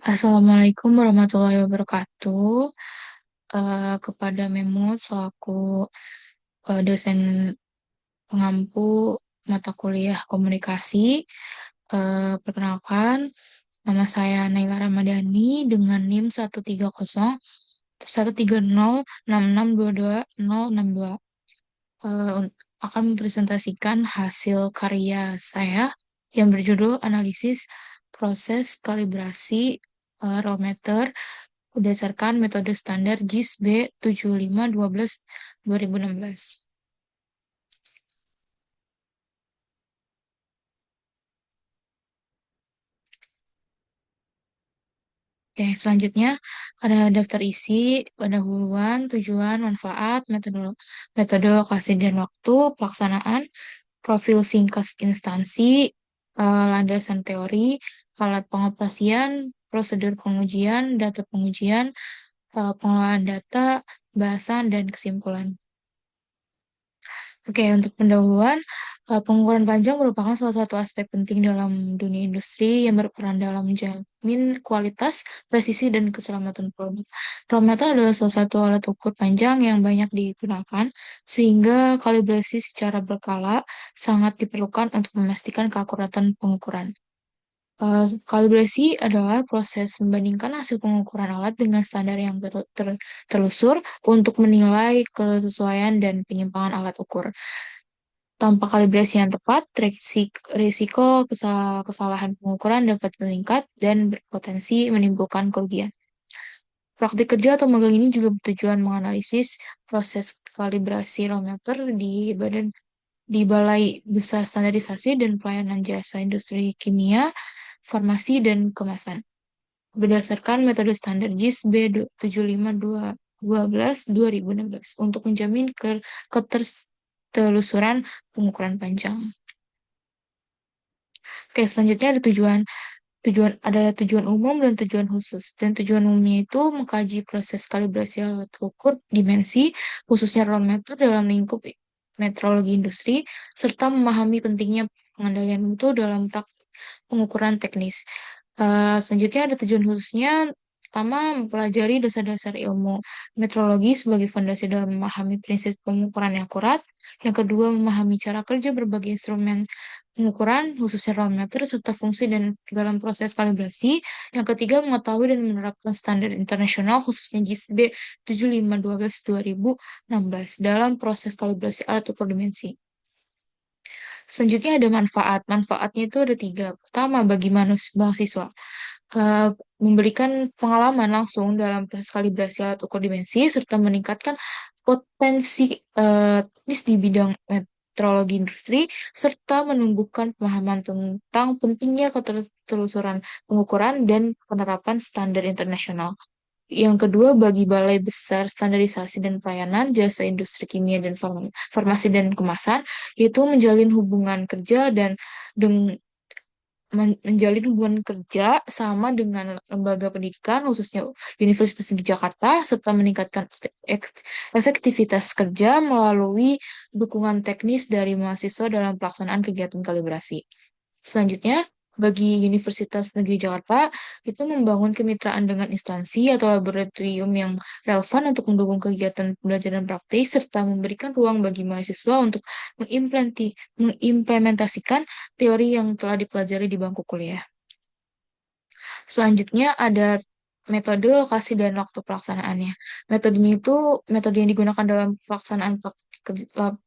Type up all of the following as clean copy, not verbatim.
Assalamualaikum warahmatullahi wabarakatuh. Kepada Memo selaku dosen pengampu mata kuliah komunikasi. Perkenalkan, nama saya Naila Ramadhani dengan NIM 130 13066220062. Akan mempresentasikan hasil karya saya yang berjudul Analisis Proses Kalibrasi Rolmeter berdasarkan metode standar JIS B7512 2016. Oke, selanjutnya ada daftar isi, pendahuluan, tujuan, manfaat, metode lokasi dan waktu, pelaksanaan, profil singkat instansi, landasan teori, alat pengoperasian, prosedur pengujian, data pengujian, pengolahan data, bahasan, dan kesimpulan. Oke, untuk pendahuluan, pengukuran panjang merupakan salah satu aspek penting dalam dunia industri yang berperan dalam menjamin kualitas, presisi, dan keselamatan produk. Rometer adalah salah satu alat ukur panjang yang banyak digunakan, sehingga kalibrasi secara berkala sangat diperlukan untuk memastikan keakuratan pengukuran. Kalibrasi adalah proses membandingkan hasil pengukuran alat dengan standar yang terlusur untuk menilai kesesuaian dan penyimpangan alat ukur. Tanpa kalibrasi yang tepat, risiko kesalahan pengukuran dapat meningkat dan berpotensi menimbulkan kerugian. Praktik kerja atau magang ini juga bertujuan menganalisis proses kalibrasi rometer di Balai Besar Standarisasi dan Pelayanan Jasa Industri Kimia, Farmasi, dan Kemasan. Berdasarkan metode standar JIS B75212 2016 untuk menjamin ketertelusuran pengukuran panjang. Oke, selanjutnya ada tujuan umum dan tujuan khusus. Dan tujuan umumnya itu mengkaji proses kalibrasi alat ukur dimensi, khususnya roll meter dalam lingkup metrologi industri, serta memahami pentingnya pengendalian mutu dalam pengukuran teknis. Selanjutnya ada tujuan khususnya. Pertama, mempelajari dasar-dasar ilmu metrologi sebagai fondasi dalam memahami prinsip pengukuran yang akurat. Yang kedua, memahami cara kerja berbagai instrumen pengukuran, khususnya parameter, serta fungsi dan dalam proses kalibrasi. Yang ketiga, mengetahui dan menerapkan standar internasional, khususnya JIS B7512 2016 dalam proses kalibrasi alat ukur dimensi. Selanjutnya ada manfaat. Manfaatnya itu ada tiga. Pertama, bagi mahasiswa, eh, memberikan pengalaman langsung dalam proses kalibrasi alat ukur dimensi, serta meningkatkan potensi teknis di bidang metrologi industri, serta menumbuhkan pemahaman tentang pentingnya ketelusuran pengukuran dan penerapan standar internasional. Yang kedua, bagi Balai Besar Standarisasi dan Pelayanan Jasa Industri Kimia dan Farmasi dan Kemasan, yaitu menjalin hubungan kerja sama dengan lembaga pendidikan, khususnya Universitas Negeri Jakarta, serta meningkatkan efektivitas kerja melalui dukungan teknis dari mahasiswa dalam pelaksanaan kegiatan kalibrasi. Selanjutnya, bagi Universitas Negeri Jakarta, itu membangun kemitraan dengan instansi atau laboratorium yang relevan untuk mendukung kegiatan pembelajaran praktis, serta memberikan ruang bagi mahasiswa untuk mengimplementasikan teori yang telah dipelajari di bangku kuliah. Selanjutnya ada metode, lokasi, dan waktu pelaksanaannya. Metodenya itu, metode yang digunakan dalam pelaksanaan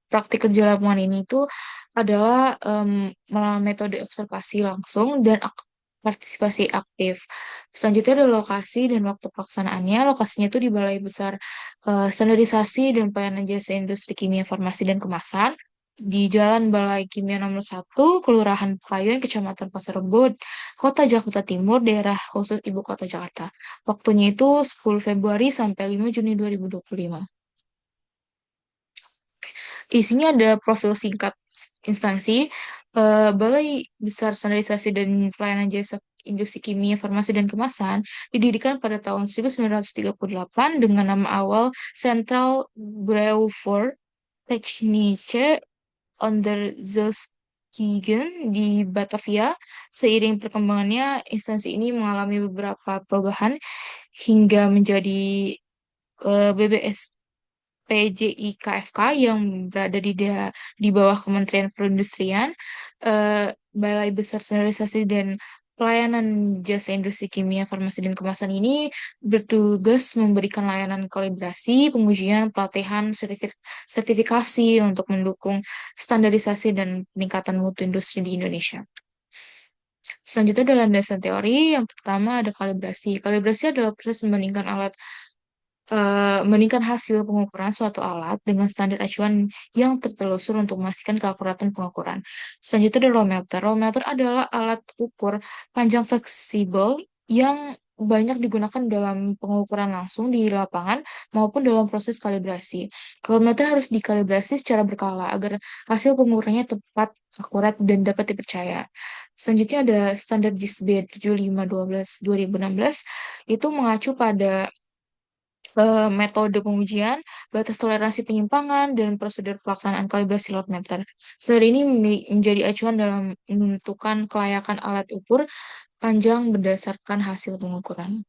praktik kerja lapangan ini itu adalah metode observasi langsung dan partisipasi aktif. Selanjutnya ada lokasi dan waktu pelaksanaannya. Lokasinya itu di Balai Besar Standarisasi dan Pelayanan Jasa Industri Kimia, Farmasi, dan Kemasan di Jalan Balai Kimia nomor 1, Kelurahan Pekayun, Kecamatan Pasar Rebo, Kota Jakarta Timur, daerah khusus Ibu Kota Jakarta. Waktunya itu 10 Februari sampai 5 Juni 2025. Isinya ada profil singkat instansi, Balai Besar Standarisasi dan Pelayanan Jasa Industri Kimia, Farmasi, dan Kemasan didirikan pada tahun 1938 dengan nama awal Central Bureau for Technische Onderzoek Kigen di Batavia. Seiring perkembangannya, instansi ini mengalami beberapa perubahan hingga menjadi BBS PJIKFK yang berada di bawah Kementerian Perindustrian, Balai Besar Standarisasi dan Pelayanan Jasa Industri Kimia, Farmasi, dan Kemasan ini bertugas memberikan layanan kalibrasi, pengujian, pelatihan, sertifikasi untuk mendukung standarisasi dan peningkatan mutu industri di Indonesia. Selanjutnya adalah landasan teori. Yang pertama ada kalibrasi. Kalibrasi adalah proses membandingkan hasil pengukuran suatu alat dengan standar acuan yang tertelusur untuk memastikan keakuratan pengukuran. Selanjutnya ada rolmeter. Rolmeter adalah alat ukur panjang fleksibel yang banyak digunakan dalam pengukuran langsung di lapangan maupun dalam proses kalibrasi. Rolmeter harus dikalibrasi secara berkala agar hasil pengukurannya tepat, akurat, dan dapat dipercaya. Selanjutnya ada standar JIS B7512-2016 itu mengacu pada metode pengujian, batas toleransi penyimpangan, dan prosedur pelaksanaan kalibrasi load meter. Standar ini menjadi acuan dalam menentukan kelayakan alat ukur panjang berdasarkan hasil pengukuran.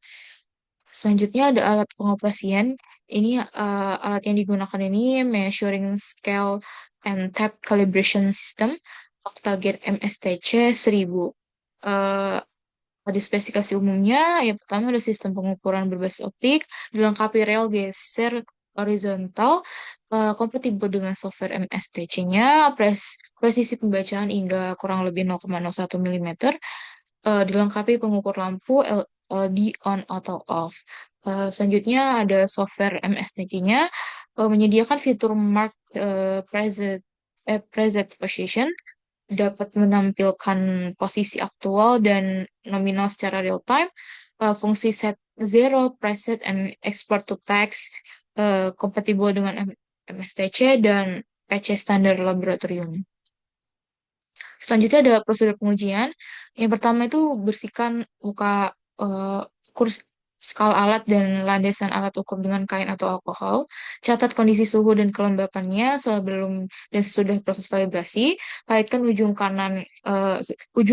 Selanjutnya ada alat pengoperasian. Ini alat yang digunakan ini Measuring Scale and Tape Calibration System, Octaget MSTC 1000. Eh, Pada spesifikasi umumnya, yang pertama ada sistem pengukuran berbasis optik, dilengkapi rel geser horizontal, kompatibel dengan software MSTC-nya, presisi pembacaan hingga kurang lebih 0,01 mm, dilengkapi pengukur lampu LED on atau off. Selanjutnya ada software MSTC-nya, menyediakan fitur mark preset position, dapat menampilkan posisi aktual dan nominal secara real time, fungsi set zero, preset, and export to text, kompatibel dengan MSTC dan PC standar laboratorium. Selanjutnya ada prosedur pengujian. Yang pertama itu bersihkan muka kurs skala alat dan landasan alat ukur dengan kain atau alkohol. Catat kondisi suhu dan kelembapannya sebelum dan sesudah proses kalibrasi. Kaitkan ujung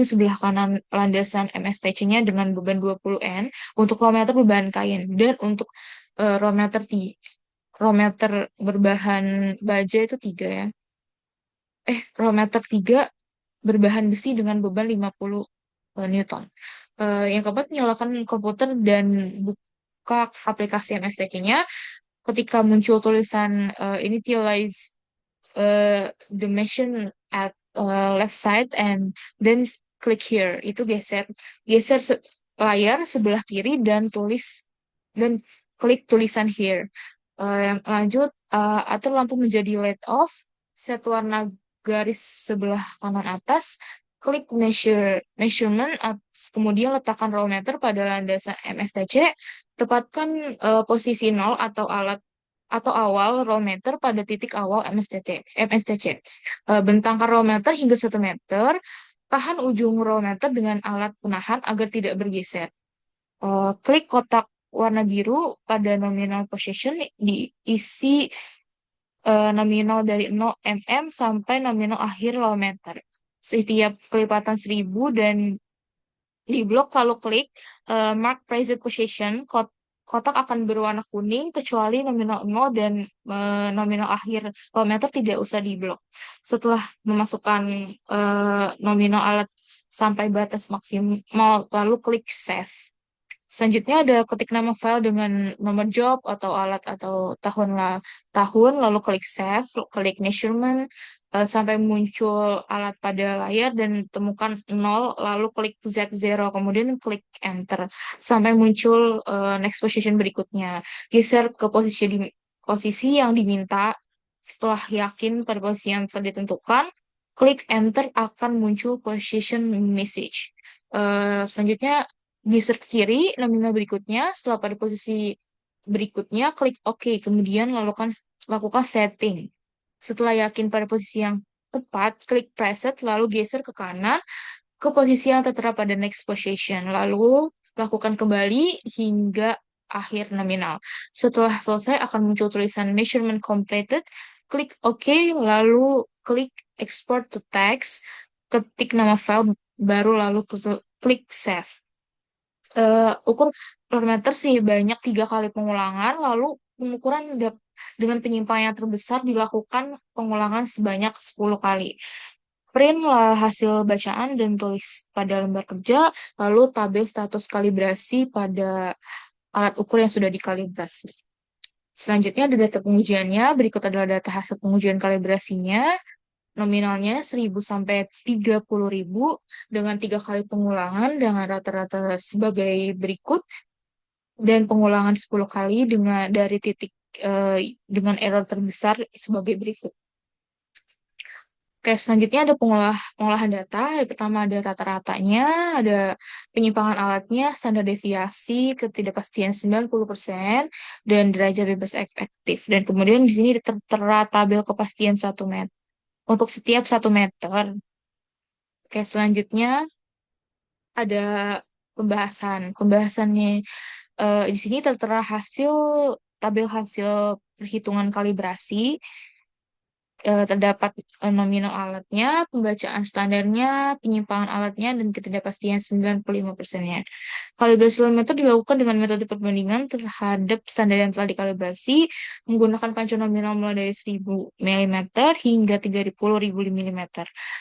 sebelah kanan landasan MSTC-nya dengan beban 20 N untuk rometer berbahan kain dan untuk eh, rometer di rometer berbahan baja itu 3 ya. Rometer 3 berbahan besi dengan beban 50 Newton. Yang keempat, nyalakan komputer dan buka aplikasi MSTQ-nya. Ketika muncul tulisan initialize the machine at left side and then click here. Itu geser layar sebelah kiri dan klik tulisan here. Yang lanjut, atur lampu menjadi LED off, set warna garis sebelah kanan atas, klik measurement, kemudian letakkan rolmeter pada landasan MSTC, tepatkan posisi 0 atau awal rolmeter pada titik awal MSTC. Bentangkan rolmeter hingga 1 meter, tahan ujung rolmeter dengan alat penahan agar tidak bergeser. Klik kotak warna biru pada nominal position, diisi nominal dari 0 mm sampai nominal akhir low meter. Setiap kelipatan 1000 dan di blok lalu klik mark preset position, kotak akan berwarna kuning kecuali nominal 0 dan nominal akhir low meter tidak usah di blok. Setelah memasukkan nominal alat sampai batas maksimal, lalu klik save. Selanjutnya ada ketik nama file dengan nomor job atau alat atau tahun, lalu klik save, klik measurement, sampai muncul alat pada layar dan temukan 0, lalu klik Z0, kemudian klik enter, sampai muncul next position berikutnya. Geser ke posisi yang diminta. Setelah yakin pada posisi yang telah ditentukan, klik enter akan muncul position message. Selanjutnya geser ke kiri nominal berikutnya. Setelah pada posisi berikutnya, klik OK. Kemudian lakukan setting. Setelah yakin pada posisi yang tepat, klik preset, lalu geser ke kanan ke posisi yang tertera pada next position. Lalu lakukan kembali hingga akhir nominal. Setelah selesai akan muncul tulisan measurement completed. Klik OK, lalu klik export to text. ketik nama file baru lalu klik save. Ukur parameter sebanyak 3 kali pengulangan, lalu pengukuran dengan penyimpangan yang terbesar dilakukan pengulangan sebanyak 10 kali. Printlah hasil bacaan dan tulis pada lembar kerja, lalu tabel status kalibrasi pada alat ukur yang sudah dikalibrasi. Selanjutnya ada data pengujiannya, berikut adalah data hasil pengujian kalibrasinya. Nominalnya 1.000 sampai 30.000 dengan 3 kali pengulangan dengan rata-rata sebagai berikut dan pengulangan 10 kali dengan dari titik dengan error terbesar sebagai berikut. Oke, selanjutnya ada pengolahan data. Yang pertama ada rata-ratanya, ada penyimpangan alatnya, standar deviasi, ketidakpastian 90%, dan derajat bebas efektif. Dan kemudian di sini tertera tabel kepastian 1 meter untuk setiap 1 meter. Oke, selanjutnya ada pembahasan. Pembahasannya di sini tertera tabel hasil perhitungan kalibrasi. Terdapat nominal alatnya, pembacaan standarnya, penyimpangan alatnya, dan ketidakpastian 95%-nya. Kalibrasi meter dilakukan dengan metode perbandingan terhadap standar yang telah dikalibrasi menggunakan panca nominal mulai dari 1.000 mm hingga 30.000 mm.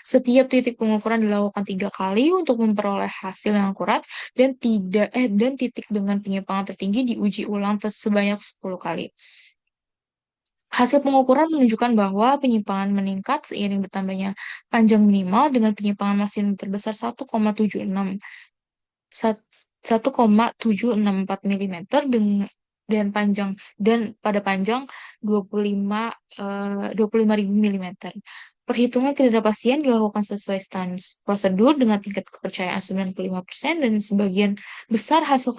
Setiap titik pengukuran dilakukan 3 kali untuk memperoleh hasil yang akurat dan titik dengan penyimpangan tertinggi diuji ulang sebanyak 10 kali. Hasil pengukuran menunjukkan bahwa penyimpangan meningkat seiring bertambahnya panjang minimal dengan penyimpangan maksimum terbesar 1,764 mm dan panjang dan pada panjang 25.000 mm. Perhitungan ketidakpastian dilakukan sesuai standar prosedur dengan tingkat kepercayaan 95% dan sebagian besar hasil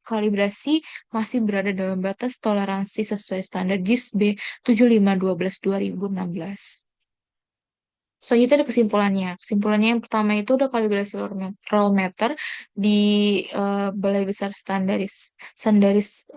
kalibrasi masih berada dalam batas toleransi sesuai standar JIS B7512-2016. Selanjutnya ada kesimpulannya. Kesimpulannya yang pertama itu udah kalibrasi roll meter di Balai Besar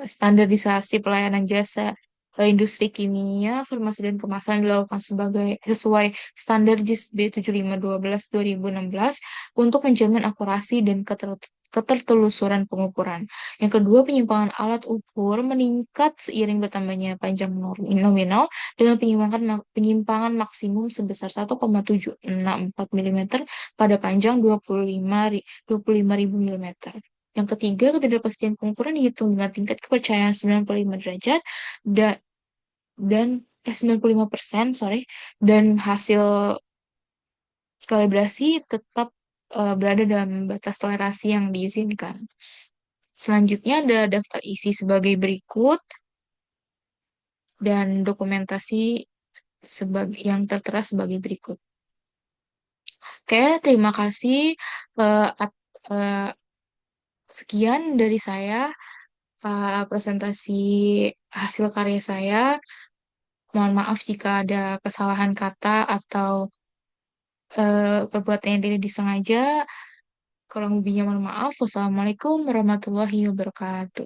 Standarisasi Pelayanan Jasa Industri Kimia, Farmasi dan Kemasan dilakukan sesuai standar JIS B7512-2016 untuk menjamin akurasi dan ketertelusuran pengukuran. Yang kedua, penyimpangan alat ukur meningkat seiring bertambahnya panjang nominal dengan penyimpangan maksimum sebesar 1,764 mm pada panjang 25.000 mm. Yang ketiga, ketidakpastian pengukuran dihitung dengan tingkat kepercayaan 95 derajat dan, dan 95%, sorry, dan hasil kalibrasi tetap berada dalam batas toleransi yang diizinkan. Selanjutnya ada daftar isi sebagai berikut dan dokumentasi yang tertera sebagai berikut. Oke, terima kasih. Eh, at- eh, Sekian dari saya, presentasi hasil karya saya. Mohon maaf jika ada kesalahan kata atau perbuatan yang tidak disengaja. Kalau lebihnya mohon maaf. Wassalamualaikum warahmatullahi wabarakatuh.